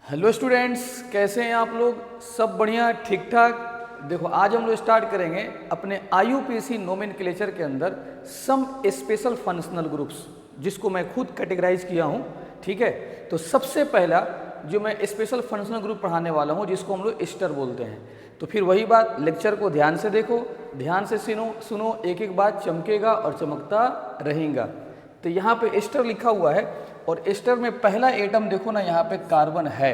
Hello students, कैसे हैं आप लोग? सब बढ़िया, ठीक ठाक। देखो, आज हम लोग स्टार्ट करेंगे अपने IUPAC नोमेनक्लेचर के अंदर सम स्पेशल फंक्शनल ग्रुप्स, जिसको मैं खुद कैटेगराइज किया हूँ। ठीक है, तो सबसे पहला जो मैं स्पेशल फंक्शनल ग्रुप पढ़ाने वाला हूँ, जिसको हम लोग एस्टर बोलते हैं। तो फिर वही बात, लेक्चर को ध्यान से देखो, ध्यान से सुनो, एक एक बात चमकेगा और चमकता रहेगा। तो यहाँ पे एस्टर लिखा हुआ है और एस्टर में पहला एटम देखो ना, यहाँ पे कार्बन है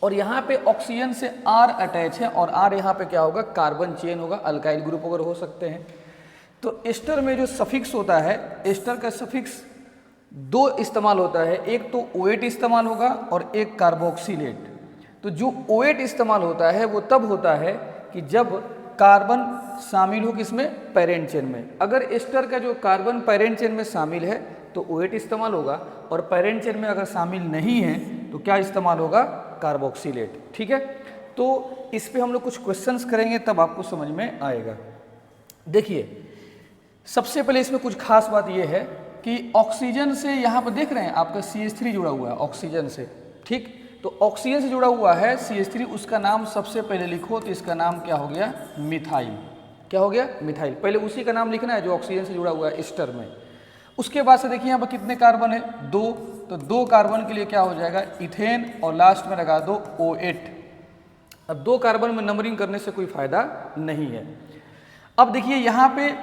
और यहाँ पे ऑक्सीजन से R अटैच है और R यहाँ पे क्या होगा, कार्बन चेन होगा, अल्काइल ग्रुप वगैरह हो सकते हैं। तो एस्टर में जो सफिक्स होता है, एस्टर का सफिक्स दो इस्तेमाल होता है, एक तो OH इस्तेमाल होगा और एक कार्बोक्सिलेट। तो जो OH इस्तेमाल होता है वो तब होता है कि जब कार्बन शामिल हो किसमें, पेरेंट चेन में। अगर एस्टर का जो कार्बन पेरेंट चेन में शामिल है तो OH इस्तेमाल होगा, और पेरेंट चेन में अगर शामिल नहीं है तो क्या इस्तेमाल होगा, कार्बोक्सिलेट। ठीक है, तो इस पे हम लोग कुछ क्वेश्चंस करेंगे, तब आपको समझ में आएगा। देखिए, सबसे पहले इसमें कुछ खास बात यह है कि ऑक्सीजन से यहाँ पर देख रहे हैं आपका CH3 जुड़ा हुआ है ऑक्सीजन से। ठीक, तो ऑक्सीजन से जुड़ा हुआ है CH3, उसका नाम सबसे पहले लिखो, तो इसका नाम क्या हो गया, मिथाइल। क्या हो गया, मिथाइल। पहले उसी का नाम लिखना है जो ऑक्सीजन से जुड़ा हुआ है एस्टर में। उसके बाद से देखिए यहाँ पर कितने कार्बन है, 2। तो 2 कार्बन के लिए क्या हो जाएगा, इथेन, और लास्ट में लगा दो O8। अब 2 कार्बन में नंबरिंग करने से कोई फायदा नहीं है। अब देखिए यहाँ पे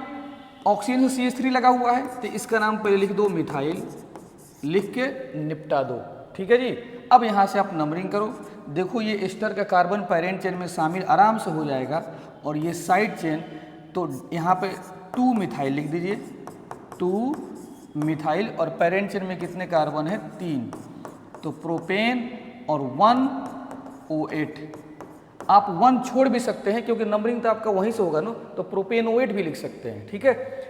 ऑक्सीजन से CH3 लगा हुआ है, तो इसका नाम पहले लिख दो मिथाइल, लिख के निपटा दो। ठीक है जी। अब यहाँ से आप नंबरिंग करो। देखो, ये एस्टर का कार्बन पेरेंट चेन में शामिल आराम से हो जाएगा, और ये साइड चेन, तो यहाँ पे 2 मिथाइल लिख दीजिए, 2 मिथाइल, और पेरेंट चेन में कितने कार्बन है, 3। तो प्रोपेन और 1 O8। आप 1 छोड़ भी सकते हैं क्योंकि नंबरिंग तो आपका वहीं से होगा ना, तो प्रोपेन O8 भी लिख सकते हैं। ठीक है।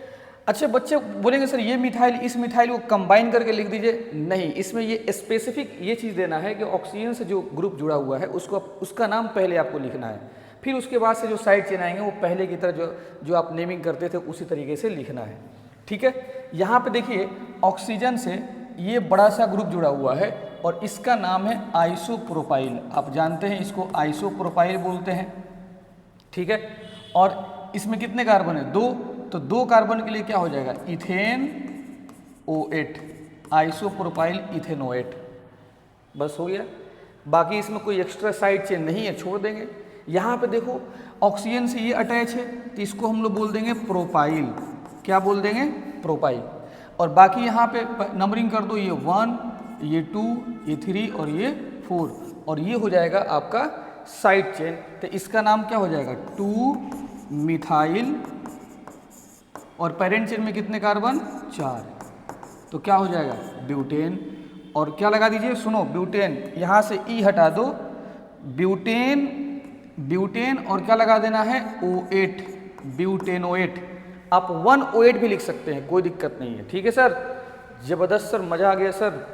अच्छे बच्चे बोलेंगे सर ये मिथाइल इस मिथाइल को कंबाइन करके लिख दीजिए। नहीं, इसमें ये स्पेसिफिक ये चीज़ देना है कि ऑक्सीजन से जो ग्रुप जुड़ा हुआ है उसका नाम पहले आपको लिखना है, फिर उसके बाद से जो साइड चेन आएंगे वो पहले की तरह जो आप नेमिंग करते थे उसी तरीके से लिखना है। ठीक है। यहाँ पे देखिए, ऑक्सीजन से ये बड़ा सा ग्रुप जुड़ा हुआ है और इसका नाम है आइसोप्रोपाइल। आप जानते हैं इसको आइसोप्रोपाइल बोलते हैं। ठीक है, और इसमें कितने कार्बन है, 2। तो 2 कार्बन के लिए क्या हो जाएगा, ethane O8, isopropyl ethane O8। बस हो गया। बाकी इसमें कोई एक्स्ट्रा साइड चेन नहीं है, छोड़ देंगे। यहाँ पे देखो, ऑक्सीजन से ये अटैच है तो इसको हम लोग बोल देंगे प्रोपाइल। क्या बोल देंगे, प्रोपाइल। और बाकी यहाँ पे नंबरिंग कर दो, ये 1, ये 2, ये 3 और ये 4, और ये हो जाएगा आपका साइड चेन। तो इसका नाम क्या हो जाएगा, 2 मिथाइल, और पेरेंट चेन में कितने कार्बन, 4। तो क्या हो जाएगा, ब्यूटेन। और क्या लगा दीजिए, सुनो, ब्यूटेन, यहाँ से E हटा दो, ब्यूटेन, ब्यूटेन, और क्या लगा देना है, O8, ब्यूटेन O8। आप 1 O8 भी लिख सकते हैं, कोई दिक्कत नहीं है। ठीक है सर, जबरदस्त सर, मज़ा आ गया सर।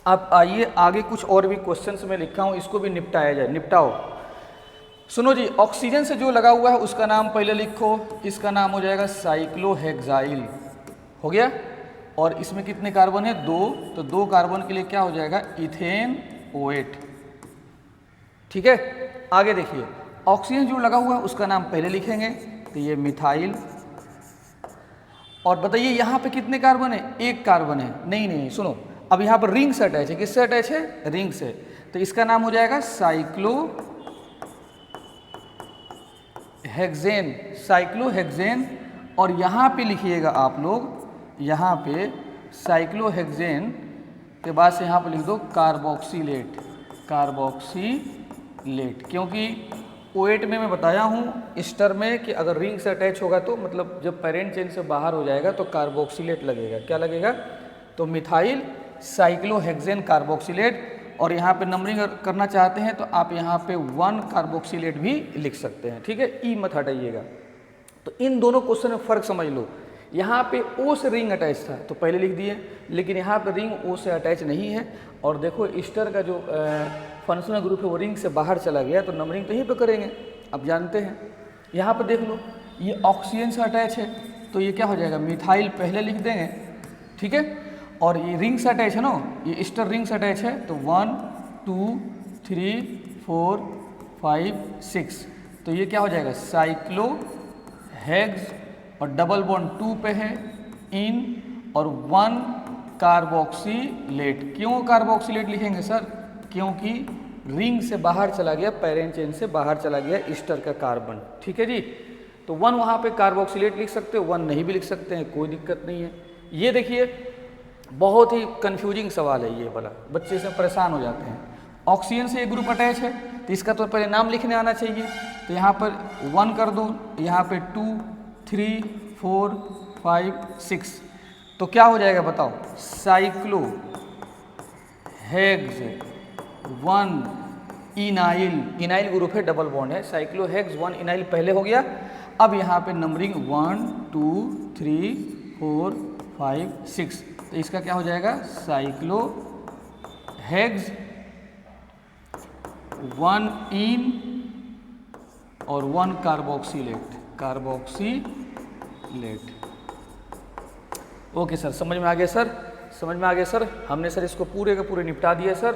अब आइए आगे, कुछ और भी क्वेश्चंस में लिखा हूँ, इसको भी निपटाया जाए। निपटाओ। सुनो जी, ऑक्सीजन से जो लगा हुआ है उसका नाम पहले लिखो, इसका नाम हो जाएगा साइक्लोहेक्साइल। हो गया। और इसमें कितने कार्बन है, 2। तो 2 कार्बन के लिए क्या हो जाएगा, इथेन O8। ठीक है। आगे देखिए, ऑक्सीजन जो लगा हुआ है उसका नाम पहले लिखेंगे, तो ये मिथाइल। और बताइए यहाँ पे कितने कार्बन है, 1 कार्बन है। नहीं, सुनो, अब यहाँ पर रिंग से अटैच है। किससे अटैच है, रिंग से। तो इसका नाम हो जाएगा साइक्लोहेक्सेन, साइक्लोहेक्सेन। और यहाँ पे लिखिएगा आप लोग, यहाँ पे साइक्लोहेक्सेन के बाद से यहाँ पे लिख दो कार्बोक्सिलेट, कार्बोक्सिलेट। क्योंकि O8 में मैं बताया हूँ एस्टर में कि अगर रिंग से अटैच होगा तो मतलब जब पेरेंट चेन से बाहर हो जाएगा तो कार्बोक्सिलेट लगेगा। क्या लगेगा, तो मिथाइल साइक्लोहेक्सेन कार्बोक्सिलेट। और यहाँ पे नंबरिंग करना चाहते हैं तो आप यहाँ पे 1 कार्बोक्सिलेट भी लिख सकते हैं। ठीक है, E मत हटाइएगा। तो इन दोनों क्वेश्चन में फ़र्क समझ लो। यहाँ पे O से रिंग अटैच था तो पहले लिख दिए, लेकिन यहाँ पे रिंग O से अटैच नहीं है। और देखो, एस्टर का जो फंक्शनल ग्रुप है वो रिंग से बाहर चला गया, तो नंबरिंग तो यहीं पे करेंगे, आप जानते हैं। यहाँ पर देख लो, ये ऑक्सीजन से अटैच है तो ये क्या हो जाएगा, मिथाइल पहले लिख देंगे। ठीक है, और ये रिंग से अटैच है ना, ये एस्टर रिंग से अटैच है तो 1 2 3 4 5 6। तो ये क्या हो जाएगा साइक्लोहेक्स और डबल बॉन्ड 2 पे है इन और 1 कार्बोक्सिलेट। क्यों कार्बोक्सिलेट लिखेंगे सर? क्योंकि रिंग से बाहर चला गया, पेरेंट चेन से बाहर चला गया ईस्टर का कार्बन। ठीक है जी। तो 1 वहाँ पे कार्बोक्सिलेट लिख सकते हो, 1 नहीं भी लिख सकते हैं, कोई दिक्कत नहीं है। ये देखिए बहुत ही कंफ्यूजिंग सवाल है ये वाला, बच्चे से परेशान हो जाते हैं। ऑक्सीजन से एक ग्रुप अटैच है तो इसका तो पहले नाम लिखने आना चाहिए। तो यहाँ पर 1 कर दो, यहाँ पे 2 3 4 5 6। तो क्या हो जाएगा बताओ? साइक्लोहेक्स 1 इनाइल, इनाइल ग्रुप है, डबल बॉन्ड है। साइक्लोहेक्स 1 इनाइल पहले हो गया। अब यहाँ पे नंबरिंग 1 2 3 4 5 6। तो इसका क्या हो जाएगा? साइक्लोहेक्स 1 इन और 1 कार्बोक्सिलेट, कार्बोक्सिलेट। ओके सर, समझ में आ गया सर, समझ में आ गया सर। हमने सर इसको पूरे के पूरे निपटा दिया सर,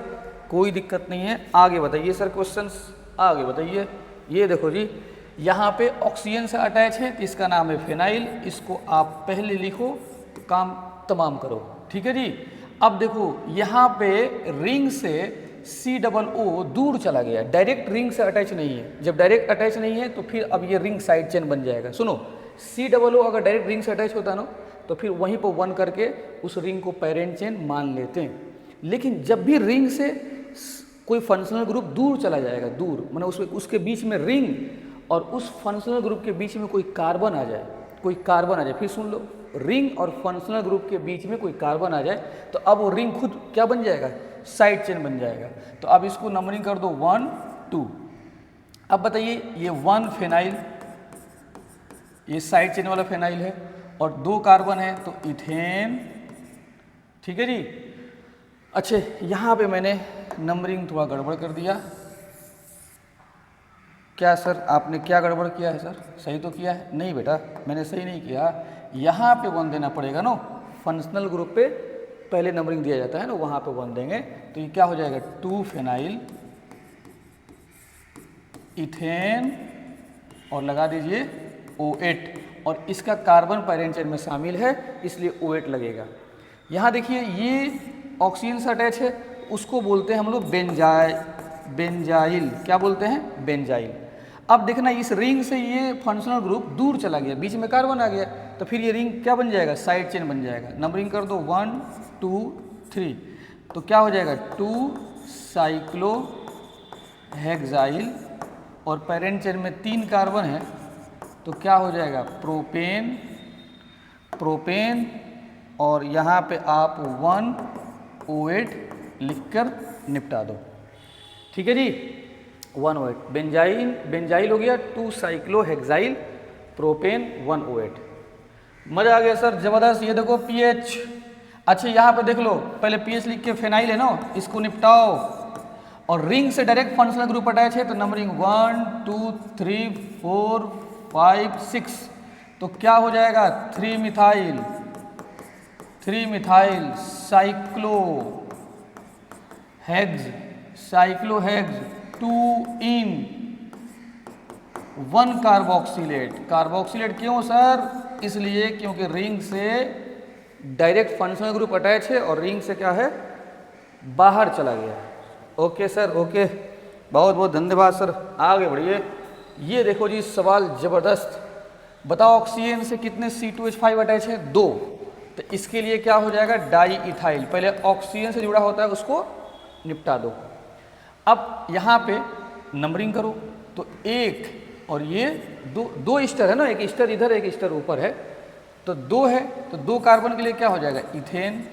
कोई दिक्कत नहीं है। आगे बताइए सर क्वेश्चंस, आगे बताइए। ये देखो जी, यहाँ पे ऑक्सीजन से अटैच है तो इसका नाम है फिनाइल। इसको आप पहले लिखो, काम तमाम करो। ठीक है जी। अब देखो यहाँ पे रिंग से COO दूर चला गया, डायरेक्ट रिंग से अटैच नहीं है। जब डायरेक्ट अटैच नहीं है तो फिर अब ये रिंग साइड चेन बन जाएगा। सुनो, COO अगर डायरेक्ट रिंग से अटैच होता ना तो फिर वहीं पर 1 करके उस रिंग को पेरेंट चेन मान लेते हैं। लेकिन जब भी रिंग से कोई फंक्शनल ग्रुप दूर चला जाएगा, दूर मतलब उसके बीच में रिंग और उस फंक्शनल ग्रुप के बीच में कोई कार्बन आ जाए, कोई कार्बन आ जाए, फिर सुन लो, रिंग और फंक्शनल ग्रुप के बीच में कोई कार्बन आ जाए तो अब वो रिंग खुद क्या बन जाएगा? साइड चेन बन जाएगा। तो अब इसको नंबरिंग कर दो 1 2। अब बताइए ये 1 फेनाइल, ये साइड चेन वाला फेनाइल है और 2 कार्बन है तो इथेन। ठीक है जी। अच्छा, यहाँ पे मैंने नंबरिंग थोड़ा गड़बड़ कर दिया। क्या सर आपने क्या गड़बड़ किया है? सर सही तो किया है? नहीं बेटा, मैंने सही नहीं किया। यहाँ पे 1 देना पड़ेगा ना, फंक्शनल ग्रुप पे पहले नंबरिंग दिया जाता है ना, वहाँ पे 1 देंगे। तो ये क्या हो जाएगा? 2 फेनाइल इथेन और लगा दीजिए O8 और इसका कार्बन पेरेंट चेन में शामिल है इसलिए O8 लगेगा। यहाँ देखिए ये ऑक्सीजन से अटैच है, उसको बोलते हैं हम लोग बेंजाइल। क्या बोलते हैं? बेंजाइल। अब देखना इस रिंग से ये फंक्शनल ग्रुप दूर चला गया, बीच में कार्बन आ गया तो फिर ये रिंग क्या बन जाएगा? साइड चेन बन जाएगा। नंबरिंग कर दो 1 2 3। तो क्या हो जाएगा? 2 साइक्लोहेक्साइल और पेरेंट चेन में 3 कार्बन है तो क्या हो जाएगा? प्रोपेन, प्रोपेन और यहाँ पे आप 1 O8 लिखकर निपटा दो। ठीक है जी। 1 O8 बेंजाइल, बेंजाइल हो गया। 2 साइक्लोहेक्साइल, प्रोपेन, 1 O8। मजा आ गया सर, जबरदस्त। ये देखो पीएच। अच्छा यहाँ पे देख लो, पहले पीएच लिख के फेनाइल है ना, इसको निपटाओ। और रिंग से डायरेक्ट फंक्शनल ग्रुप अटैच है तो नंबरिंग 1 2 3 4 5 6। तो क्या हो जाएगा? 3 मिथाइल, 3 मिथाइल साइक्लोहेक्स, साइक्लोहेक्स 2 इन 1 कार्बोक्सिलेट। कार्बोक्सिलेट क्यों सर? इसलिए क्योंकि रिंग से डायरेक्ट फंक्शनल ग्रुप अटैच है और रिंग से क्या है? बाहर चला गया। ओके सर, ओके, बहुत बहुत धन्यवाद सर। आगे बढ़िए। ये देखो जी सवाल जबरदस्त। बताओ ऑक्सीजन से कितने C2H5 अटैच है? 2। तो इसके लिए क्या हो जाएगा? Di ethyl. पहले ऑक्सीजन से जुड़ा होता है उसको निपटा दो। अब यहाँ पे नंबरिंग करो तो 1 और ये 2 ईस्टर है ना, एक ईस्टर इधर एक ईस्टर ऊपर है तो 2 है तो 2 कार्बन के लिए क्या हो जाएगा? इथेन,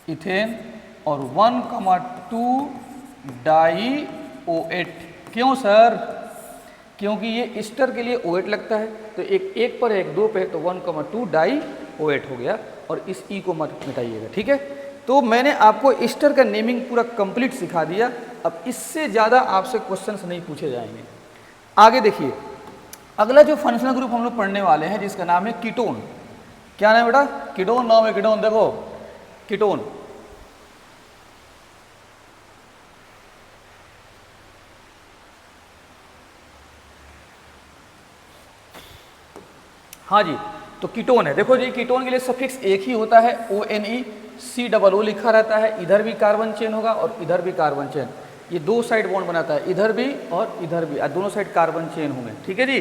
इथेन और 1,2 डाई O8। क्यों सर? क्योंकि ये ईस्टर के लिए O8 लगता है तो एक पर है, एक 2 पे, तो 1,2 डाई O8 हो गया। और इस E को मत मिटाइएगा। ठीक है। तो मैंने आपको ईस्टर का नेमिंग पूरा कंप्लीट सिखा दिया। अब इससे ज़्यादा आपसे क्वेश्चंस नहीं पूछे जाएंगे। आगे देखिए, अगला जो फंक्शनल ग्रुप हम लोग पढ़ने वाले हैं जिसका नाम है कीटोन। क्या नाम है बेटा? कीटोन नाम है। कीटोन देखो, कीटोन हाँ जी, तो कीटोन है। देखो जी, कीटोन के लिए सफिक्स एक ही होता है, ONE, COO लिखा रहता है। इधर भी कार्बन चेन होगा और इधर भी कार्बन चेन, ये दो साइड बॉन्ड बनाता है, इधर भी और इधर भी, दोनों साइड कार्बन चेन होंगे। ठीक है जी।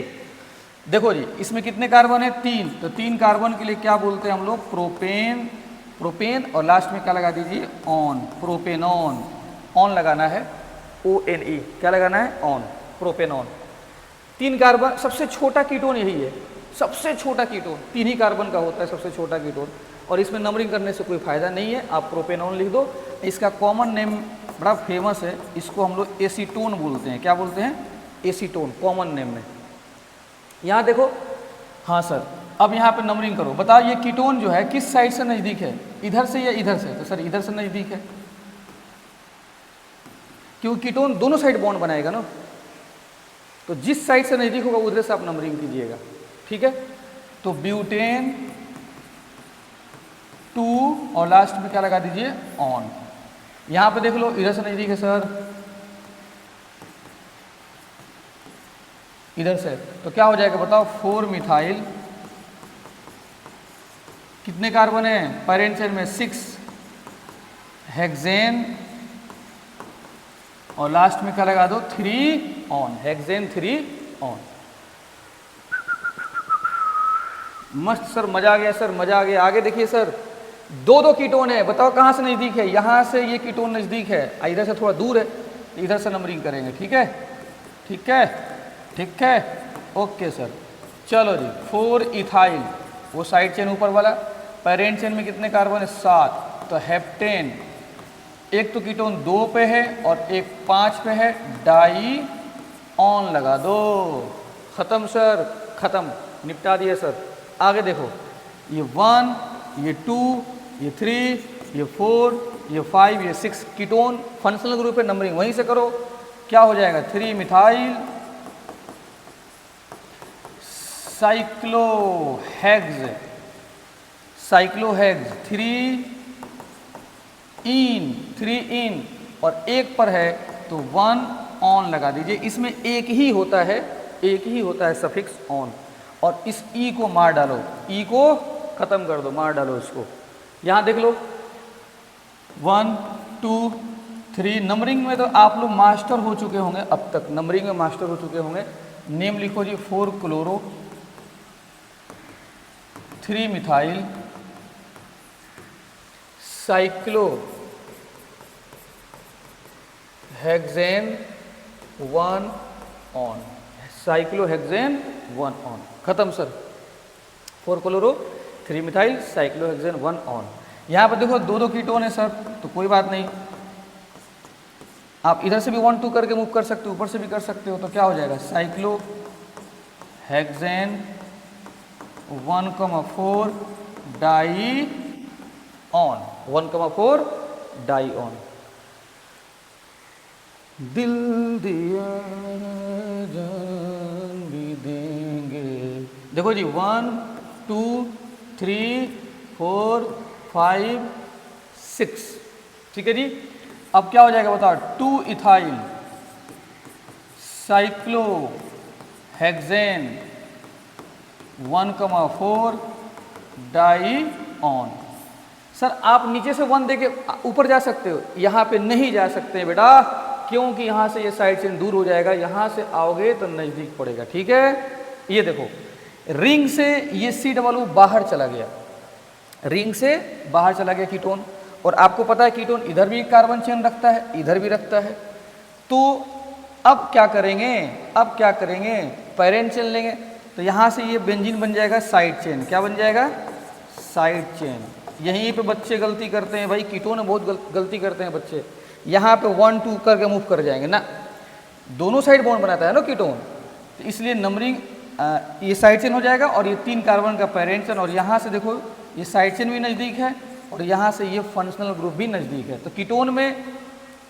देखो जी, इसमें कितने कार्बन है? 3, तो 3 कार्बन के लिए क्या बोलते हैं हम लोग? प्रोपेन। प्रोपेन और लास्ट में क्या लगा दीजिए? On, propanone. ऑन लगाना है, ONE, क्या लगाना है? On, propanone. 3 कार्बन, सबसे छोटा कीटोन यही है, सबसे छोटा कीटोन 3 ही कार्बन का होता है, सबसे छोटा कीटोन। और इसमें नंबरिंग करने से कोई फायदा नहीं है, आप प्रोपेनॉन लिख दो। इसका कॉमन नेम बड़ा फेमस है, इसको हम लोग एसीटोन बोलते हैं। क्या बोलते हैं? एसीटोन, कॉमन नेम में। यहाँ देखो, हाँ सर, अब यहाँ पे नंबरिंग करो, बताओ ये कीटोन जो है किस साइड से नज़दीक है, इधर से या इधर से? तो सर इधर से नज़दीक है, क्योंकि कीटोन दोनों साइड बॉन्ड बनाएगा ना, तो जिस साइड से नज़दीक होगा उधर से आप नंबरिंग कीजिएगा। ठीक है, तो ब्यूटेन 2 और लास्ट में क्या लगा दीजिए? ऑन। यहाँ पे देख लो, इधर से नज़दीक है सर, इधर से, तो क्या हो जाएगा बताओ? 4 मिथाइल, कितने कार्बन है पैरेंट चेन में? 6 हेक्सेन, और लास्ट में क्या लगा दो? 3 ऑन, हेक्सेन 3 ऑन। मस्त सर, मजा आ गया सर, मजा आ गया। आगे देखिए सर, दो कीटोन है, बताओ कहाँ से नज़दीक है? यहाँ से ये कीटोन नज़दीक है, इधर से थोड़ा दूर है, इधर से नंबरिंग करेंगे। ठीक है, ठीक है, ठीक है, ओके सर। चलो जी, 4 इथाइल, वो साइड चेन ऊपर वाला। पेरेंट चेन में कितने कार्बन है? 7, तो हेप्टेन। एक तो कीटोन 2 पे है और एक 5 पे है, डाई ऑन लगा दो। ख़त्म सर, ख़त्म, निपटा दिए सर। आगे देखो, ये 1, ये 2, ये 3, ये 4, ये 5, ये 6 कीटोन फंक्शनल ग्रुप है, नंबरिंग वहीं से करो। क्या हो जाएगा? 3 मिथाइल साइक्लोहेक्स, साइक्लोहेक्स 3 इन, और एक पर है तो 1 ऑन लगा दीजिए। इसमें एक ही होता है सफिक्स ऑन, और इस ई को मार डालो, ई को खत्म कर दो, मार डालो इसको। यहाँ देख लो, 1 2 3, नंबरिंग में तो आप लोग मास्टर हो चुके होंगे, अब तक नंबरिंग में मास्टर हो चुके होंगे। नेम लिखो जी, 4 chloro, 3 methyl cyclo hexane 1 one, cyclohexane 1 one. खत्म sir, 4 chloro, 3 methyl cyclohexane 1 one. यहाँ पर देखो 2 कीटोन है सर, तो कोई बात नहीं, आप इधर से भी 1 2 करके मूव कर सकते हो, ऊपर से भी कर सकते हो। तो क्या हो जाएगा? Cyclohexane 1,4 dione, 1,4 dione. दिल दिया जान भी देंगे। देखो जी, 1 2 3 4 5 6, ठीक है जी। अब क्या हो जाएगा बताओ? 2 ethyl cyclohexane 1,4 dione. Sir आप नीचे से 1 देके ऊपर जा सकते हो, यहाँ पे नहीं जा सकते बेटा, क्योंकि यहाँ से ये साइड चेन दूर हो जाएगा, यहाँ से आओगे तो नज़दीक पड़ेगा। ठीक है, ये देखो, रिंग से ये COO बाहर चला गया, रिंग से बाहर चला गया कीटोन। और आपको पता है कीटोन इधर भी कार्बन चेन रखता है, इधर भी रखता है। तो अब क्या करेंगे? पैरेंट चेन लेंगे, तो यहाँ से ये बेंजीन बन जाएगा साइड चेन। क्या बन जाएगा? Side chain. यहीं पे बच्चे गलती करते हैं भाई, कीटोन में बहुत गलती करते हैं बच्चे। यहाँ पे 1 2 करके मूव कर जाएंगे ना, दोनों साइड बॉन्ड बनाता है ना कीटोन, तो इसलिए नंबरिंग ये साइड चेन हो जाएगा, और ये 3 कार्बन का पेरेंट चेन, और यहाँ से देखो ये साइड चेन भी नज़दीक है, और यहाँ से ये फंक्शनल ग्रुप भी नज़दीक है। तो कीटोन में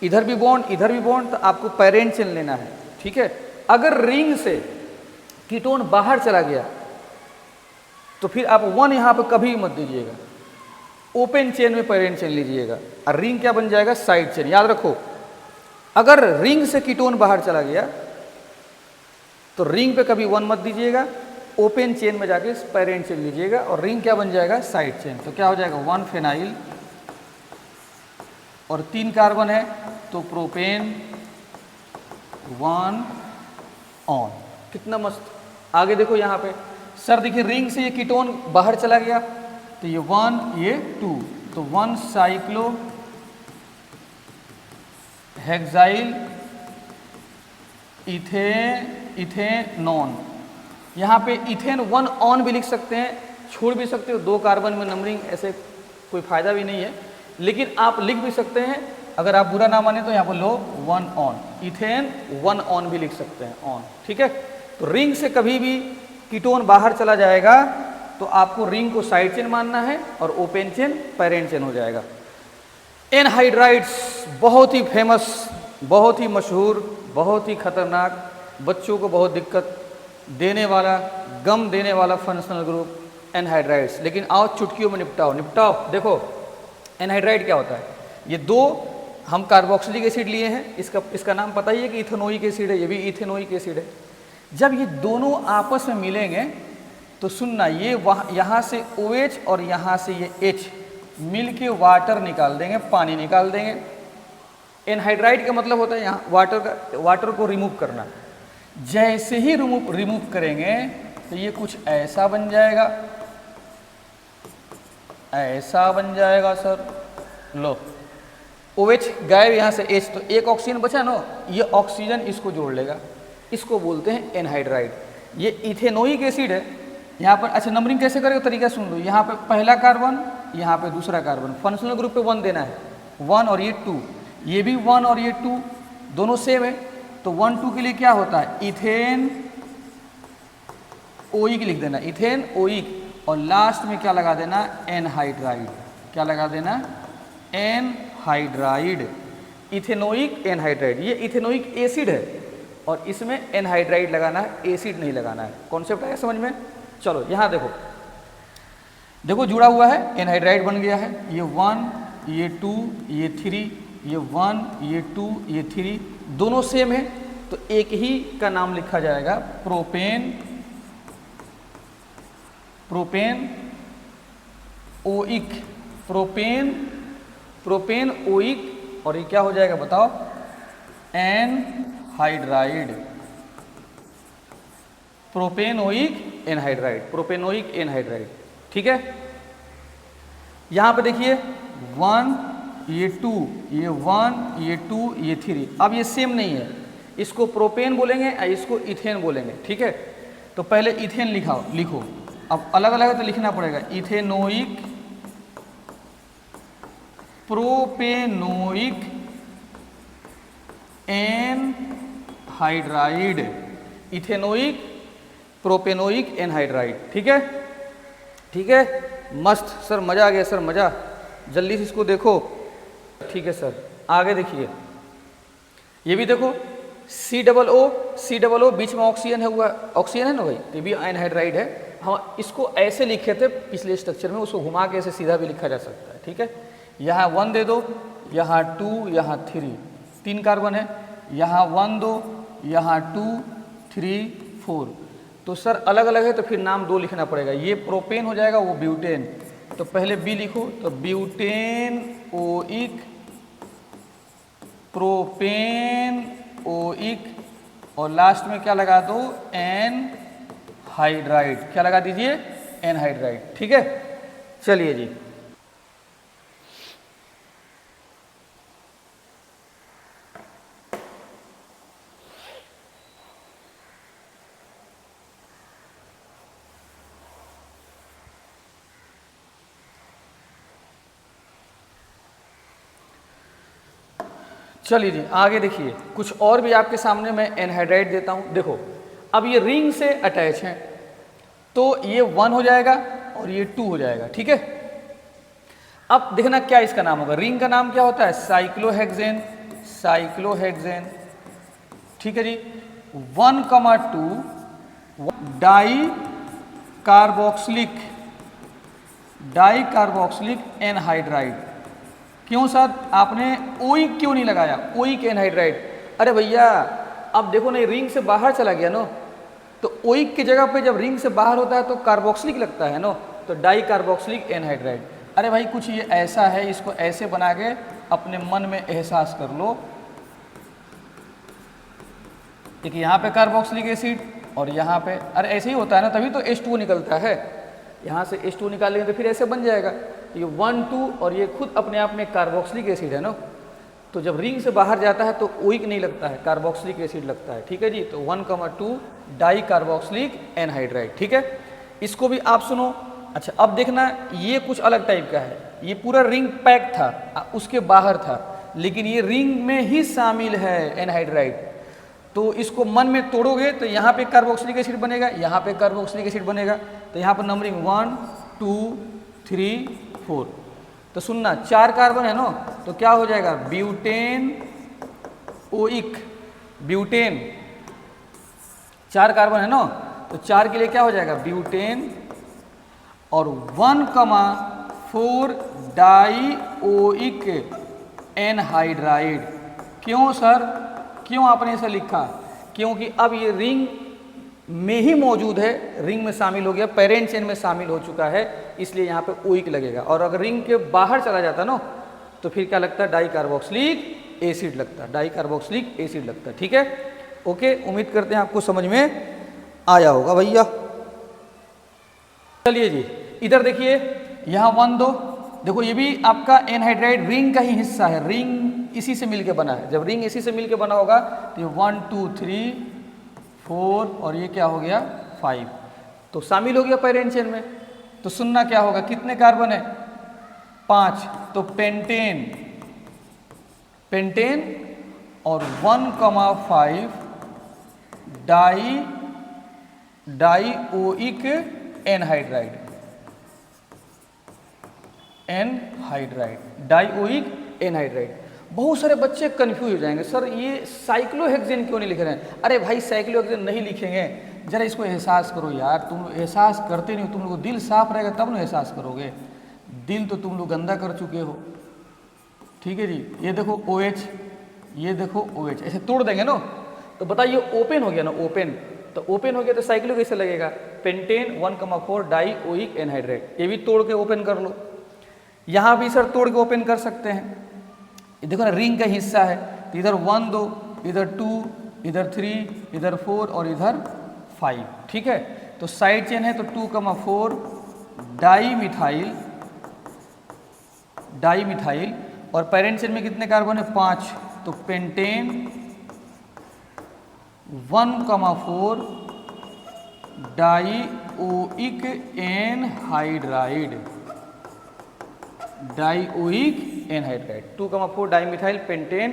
इधर भी बॉन्ड, इधर भी बॉन्ड, तो आपको पेरेंट चेन लेना है। ठीक है, अगर रिंग से कीटोन बाहर चला गया तो फिर आप 1 यहाँ पर कभी मत दीजिएगा, ओपन चेन में पेरेंट चेन लीजिएगा, और रिंग क्या बन जाएगा? Side chain. याद रखो, अगर रिंग से कीटोन बाहर चला गया तो रिंग पे कभी 1 मत दीजिएगा, ओपन चेन में जाके पेरेंट चेन लीजिएगा और रिंग क्या बन जाएगा, साइड चेन। तो क्या हो जाएगा, 1 फेनाइल और 3 कार्बन है तो प्रोपेन 1 ऑन। कितना मस्त। आगे देखो यहाँ पे सर देखिए रिंग से ये कीटोन बाहर चला गया तो ये 1 ये 2 तो 1 साइक्लो हेक्साइल इथेनॉन। यहाँ पे इथेन 1 ऑन भी लिख सकते हैं, छोड़ भी सकते हो, 2 कार्बन में नंबरिंग ऐसे कोई फायदा भी नहीं है, लेकिन आप लिख भी सकते हैं। अगर आप बुरा ना माने तो यहाँ पर लो 1 ऑन, इथेन 1 ऑन भी लिख सकते हैं, ऑन। ठीक है, तो रिंग से कभी भी कीटोन बाहर चला जाएगा तो आपको रिंग को साइड चेन मानना है और ओपन चेन पेरेंट चेन हो जाएगा। एनहाइड्राइड्स बहुत ही फेमस, बहुत ही मशहूर, बहुत ही खतरनाक, बच्चों को बहुत दिक्कत देने वाला, गम देने वाला फंक्शनल ग्रुप एनहाइड्राइड्स। लेकिन आओ चुटकियों में निपटाओ। देखो एनहाइड्राइड क्या होता है, ये 2 हम कार्बोक्सिलिक एसिड लिए हैं, इसका नाम पता ही है कि इथेनोइक एसिड है, ये भी इथेनोइक एसिड है। जब ये दोनों आपस में मिलेंगे तो सुनना, ये यहाँ से OH और यहाँ से ये H मिल के वाटर निकाल देंगे, पानी निकाल देंगे। एनहाइड्राइड का मतलब होता है यहाँ वाटर को रिमूव करना। जैसे ही रिमूव करेंगे तो ये कुछ ऐसा बन जाएगा, ऐसा बन जाएगा सर। लो OH गायब, यहाँ से H, तो एक ऑक्सीजन बचा ना, ये ऑक्सीजन इसको जोड़ लेगा, इसको बोलते हैं एनहाइड्राइड। ये इथेनोइक एसिड है यहाँ पर। अच्छा नंबरिंग कैसे करेगा, तरीका सुन लो। यहाँ पे पहला कार्बन, यहाँ पे दूसरा कार्बन, फंक्शनल ग्रुप पे 1 देना है, 1 और ये 2, ये भी 1 और ये 2 दोनों सेम है, तो 1 2 के लिए क्या होता है, इथेन ओइक लिख देना, इथेन ओइक, और लास्ट में क्या लगा देना, एनहाइड्राइड। क्या लगा देना, एनहाइड्राइड, इथेनोइक एनहाइड्राइड। ये इथेनोइक एसिड है और इसमें एनहाइड्राइड लगाना है, एसिड नहीं लगाना है। कॉन्सेप्ट आया समझ में। चलो यहाँ देखो जुड़ा हुआ है, एनहाइड्राइड बन गया है। ये 1 ये 2 ये 3, ये 1 ये 2 ये 3 दोनों सेम है, तो एक ही का नाम लिखा जाएगा प्रोपेन ओइक, प्रोपेन ओइक, और ये क्या हो जाएगा बताओ, एनहाइड्राइड, प्रोपेनोइक एनहाइड्राइड। ठीक है, यहां पे देखिए 1 ये 2 ये 1 ये 2 ये 3, अब ये सेम नहीं है, इसको प्रोपेन बोलेंगे या इसको इथेन बोलेंगे। ठीक है, तो पहले इथेन लिखो, अब अलग अलग है तो लिखना पड़ेगा, ethanoic, propanoic anhydride, ethanoic propanoic anhydride. ठीक है, मस्त सर, मजा आ गया सर, मजा। जल्दी से इसको देखो। ठीक है सर, आगे देखिए, ये भी देखो COO बीच में ऑक्सीजन है, ना भाई, ये भी एनहाइड्राइड है। हम इसको ऐसे लिखे थे पिछले स्ट्रक्चर में, उसको घुमा के ऐसे सीधा भी लिखा जा सकता है। ठीक है, यहाँ 1 दे दो, यहाँ 2 यहाँ 3 कार्बन है, यहाँ 1 दो, यहाँ 2 3 4, तो सर अलग अलग है तो फिर नाम 2 लिखना पड़ेगा। ये प्रोपेन हो जाएगा, वो ब्यूटेन, तो पहले बी लिखो, तो ब्यूटेन ओइक, प्रोपेन ओइक, और लास्ट में क्या लगा दो, एनहाइड्राइड। क्या लगा दीजिए, एनहाइड्राइड। ठीक है, चलिए जी, चलिए जी आगे देखिए, कुछ और भी आपके सामने मैं एनहाइड्राइड देता हूं। देखो अब ये रिंग से अटैच हैं, तो ये 1 हो जाएगा और ये 2 हो जाएगा। ठीक है, अब देखना क्या इसका नाम होगा। रिंग का नाम क्या होता है, साइक्लोहेक्सेन। ठीक है जी, 1,2 डाई कार्बोक्सिलिक एनहाइड्राइड। क्यों सर आपने ओइक क्यों नहीं लगाया, ओइक एनहाइड्राइड? अरे भैया अब देखो ना, रिंग से बाहर चला गया ना, तो ओइक की जगह पे जब रिंग से बाहर होता है तो कार्बोक्सिलिक लगता है ना, तो डाई कार्बोक्सिलिक एनहाइड्राइड। अरे भाई कुछ ये ऐसा है, इसको ऐसे बना के अपने मन में एहसास कर लो। देखिए यहाँ पे कार्बोक्सिलिक एसिड और यहाँ पे, अरे ऐसे ही होता है ना, तभी तो H2O निकलता है। यहाँ से H2O निकालेंगे तो फिर ऐसे बन जाएगा। ये 1 2 और ये खुद अपने आप में कार्बोक्सिलिक एसिड है ना, तो जब रिंग से बाहर जाता है तो ओइक नहीं लगता है, कार्बोक्सिलिक एसिड लगता है। ठीक है जी, तो 1,2 डाई कार्बोक्सिलिक एनहाइड्राइड। ठीक है, इसको भी आप सुनो। अच्छा अब देखना, ये कुछ अलग टाइप का है। ये पूरा रिंग पैक था, उसके बाहर था, लेकिन ये रिंग में ही शामिल है एनहाइड्राइड। तो इसको मन में तोड़ोगे तो यहाँ पे कार्बोक्सिलिक एसिड बनेगा, यहाँ पे कार्बोक्सिलिक एसिड बनेगा। तो यहाँ पर नंबरिंग 1 2 3 4। तो सुनना, 4 कार्बन है ना, तो क्या हो जाएगा, ब्यूटेन ओइक। ब्यूटेन 4 कार्बन है ना, तो 4 के लिए क्या हो जाएगा, ब्यूटेन और 1,4 डाई ओइक एनहाइड्राइड। क्यों सर, क्यों आपने ऐसा लिखा? क्योंकि अब ये रिंग में ही मौजूद है, रिंग में शामिल हो गया, पेरेंट चेन में शामिल हो चुका है, इसलिए यहाँ पे ओइक लगेगा। और अगर रिंग के बाहर चला जाता ना, तो फिर क्या लगता है, डाई कार्बोक्सिलिक एसिड लगता है, डाई कार्बोक्सिलिक एसिड लगता है। ठीक है, ओके, उम्मीद करते हैं आपको समझ में आया होगा भैया। चलिए जी, इधर देखिए, यहाँ 1 2, देखो ये भी आपका एनहाइड्राइड रिंग का ही हिस्सा है, रिंग इसी से मिलके बना है। जब रिंग इसी से मिलके बना होगा तो ये 1 2 3 4 और ये क्या हो गया 5, तो शामिल हो गया पेरेंट चेन में। तो सुनना क्या होगा, कितने कार्बन है, 5, तो पेंटेन, पेंटेन और 1,5 die oic anhydride, dioic anhydride. बहुत सारे बच्चे कंफ्यूज हो जाएंगे, सर ये साइक्लोहेक्सेन क्यों नहीं लिख रहे हैं? अरे भाई साइक्लोहेक्सेन नहीं लिखेंगे, जरा इसको एहसास करो यार, तुम लोग एहसास करते नहीं हो। तुम लोग को दिल साफ रहेगा तब ना एहसास करोगे, दिल तो तुम लोग गंदा कर चुके हो। ठीक है जी, ये देखो OH, ये देखो OH, ऐसे तोड़ देंगे ना, तो बताइए ओपन हो गया ना, ओपन, तो ओपन हो गया तो साइक्लो कैसे लगेगा, पेंटेन 1,4 डाइओइक एनहाइड्राइड। ये भी तोड़ के ओपन कर लो, यहाँ भी सर तोड़ के ओपन कर सकते हैं। ये देखो ना, रिंग का हिस्सा है, तो इधर 1 2, इधर 2, इधर 3, इधर 4 और इधर 5। ठीक है, तो साइड चेन है तो 2,4 डाई मिथाइल और पेरेंट चेन में कितने कार्बन है, 5, तो pentane 1,4 dioic anhydride, dioic anhydride 2,4 dimethyl pentane,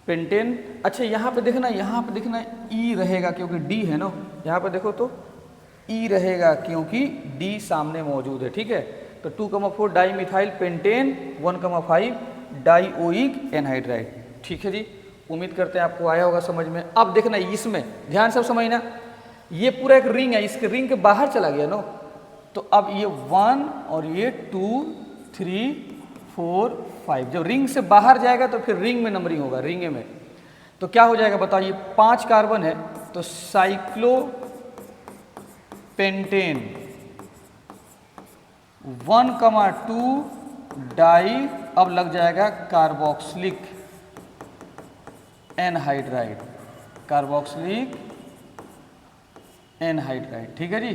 pentane. अच्छा यहाँ पे देखना, यहाँ पे देखना ई रहेगा क्योंकि डी है ना, यहाँ पे देखो तो ई रहेगा क्योंकि डी सामने मौजूद है। ठीक है, तो 2,4 डाइमिथाइल पेंटेन 1,5 डाइओइक एनहाइड्राइड। ठीक है जी, उम्मीद करते हैं आपको आया होगा समझ में। अब देखना इसमें ध्यान सब समझना, ये पूरा एक रिंग है, इसके रिंग के बाहर चला गया ना, तो अब ये 1 और ये 2 3 4 5, जब रिंग से बाहर जाएगा तो फिर रिंग में नंबरिंग होगा, रिंग में। तो क्या हो जाएगा बताओ, ये 5 कार्बन है तो साइक्लोपेंटेन 1,2 डाई, अब लग जाएगा कार्बोक्सिलिक एनहाइड्राइड, कार्बोक्सिलिक एनहाइड्राइड। ठीक है जी,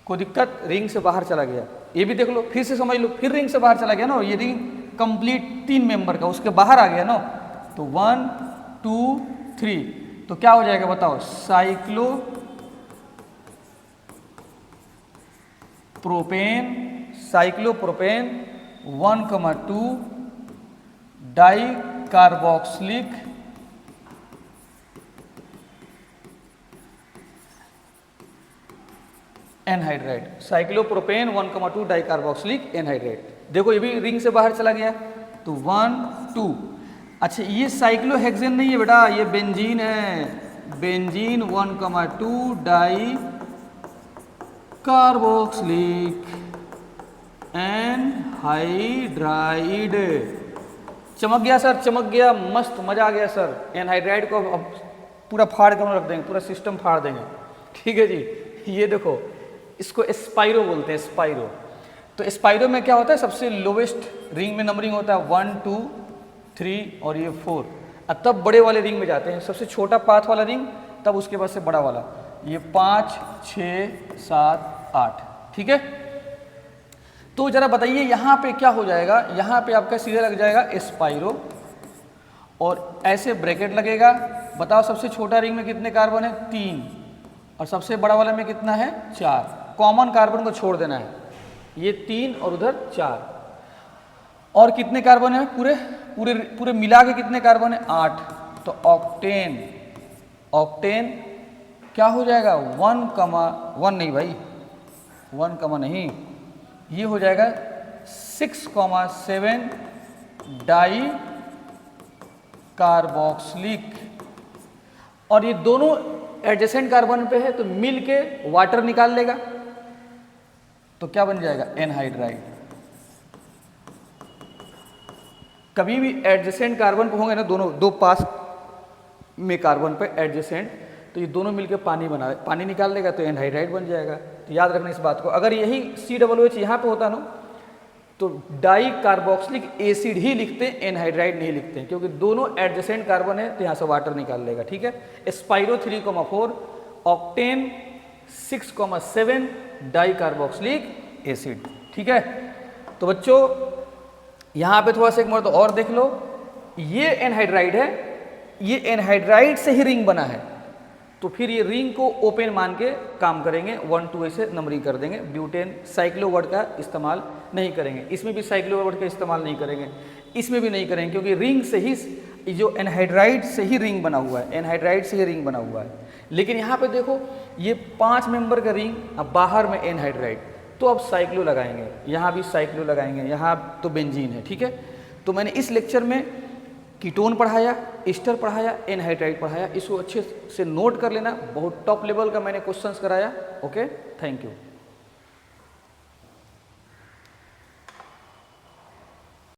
कोई दिक्कत, रिंग से बाहर चला गया। ये भी देख लो, फिर से समझ लो, फिर रिंग से बाहर चला गया ना, ये रिंग कंप्लीट 3 मेंबर का, उसके बाहर आ गया ना, तो 1 2 3, तो क्या हो जाएगा बताओ, cyclopropane 1,2 di carboxylic anhydride, cyclopropane 1,2 dicarboxylic anhydride. देखो ये भी रिंग से बाहर चला गया, तो 1 2। अच्छा ये साइक्लोहेक्सेन नहीं है बेटा, ये बेंजीन है, बेंजीन 1,2 डाई कार्बोक्सिलिक एनहाइड्राइड। चमक गया सर, चमक गया, मस्त मजा आ गया सर। एनहाइड्राइड को अब पूरा फाड़ के हम रख देंगे, पूरा सिस्टम फाड़ देंगे, ठीक है जी। ये देखो, इसको स्पाइरो बोलते हैं, स्पाइरो। तो स्पाइरो में क्या होता है, सबसे लोवेस्ट रिंग में नंबरिंग होता है 1 2 3 और ये 4, और तब बड़े वाले रिंग में जाते हैं। सबसे छोटा पाथ वाला रिंग, तब उसके बाद से बड़ा वाला, ये 5 6 7 8, ठीक है। तो जरा बताइए यहाँ पे क्या हो जाएगा, यहाँ पे आपका सीधा लग जाएगा स्पाइरो और ऐसे ब्रैकेट लगेगा। बताओ सबसे छोटा रिंग में कितने कार्बन है, 3, और सबसे बड़ा वाला में कितना है, 4। कॉमन कार्बन को छोड़ देना है, ये 3 और उधर 4। और कितने कार्बन है, पूरे पूरे पूरे मिला के कितने कार्बन है, 8। तो ऑक्टेन, ऑक्टेन क्या हो जाएगा, 1, नहीं भाई 1, नहीं, ये हो जाएगा 6,7 डाई कार्बोक्सिलिक। और ये दोनों एडजेसेंट कार्बन पे है, तो मिल के वाटर निकाल लेगा, तो क्या बन जाएगा, एनहाइड्राइड। कभी भी एडजेसेंट कार्बन पे होंगे ना, दोनों दो पास में कार्बन पे एडजेसेंट, तो ये दोनों मिलकर पानी निकाल लेगा, तो एनहाइड्राइड बन जाएगा। तो याद रखना इस बात को। अगर यही COOH यहाँ पे होता ना, तो डाई कार्बोक्सिलिक एसिड ही लिखते हैं, एनहाइड्राइड नहीं लिखते हैं, क्योंकि दोनों एडजेसेंट कार्बन है, तो यहाँ से वाटर निकाल लेगा, ठीक है। Spiro 3,4, octane 6,7 di carboxylic acid, ठीक है। तो बच्चों यहाँ पे थोड़ा सा एक मर्द और देख लो, ये एनहाइड्राइड है, ये एनहाइड्राइड से ही रिंग बना है, तो फिर ये रिंग को ओपन मान के काम करेंगे, 1 2 ऐसे नंबरिंग कर देंगे। ब्यूटेन साइक्लो वर्ड का इस्तेमाल नहीं करेंगे, इसमें भी साइक्लो वर्ड का इस्तेमाल नहीं करेंगे, इसमें भी नहीं करेंगे, क्योंकि रिंग से ही, जो एनहाइड्राइड से ही रिंग बना हुआ है, एनहाइड्राइड से ही रिंग बना हुआ है। लेकिन यहाँ पे देखो, ये 5 मेंबर का रिंग, अब बाहर में एनहाइड्राइड, तो अब साइक्लो लगाएंगे, यहाँ भी साइक्लो लगाएंगे, यहाँ तो बेंजीन है, ठीक है। तो मैंने इस लेक्चर में कीटोन पढ़ाया, ईस्टर पढ़ाया, एनहाइड्राइड पढ़ाया, इसको अच्छे से नोट कर लेना। बहुत टॉप लेवल का मैंने क्वेश्चंस कराया। Okay, thank you.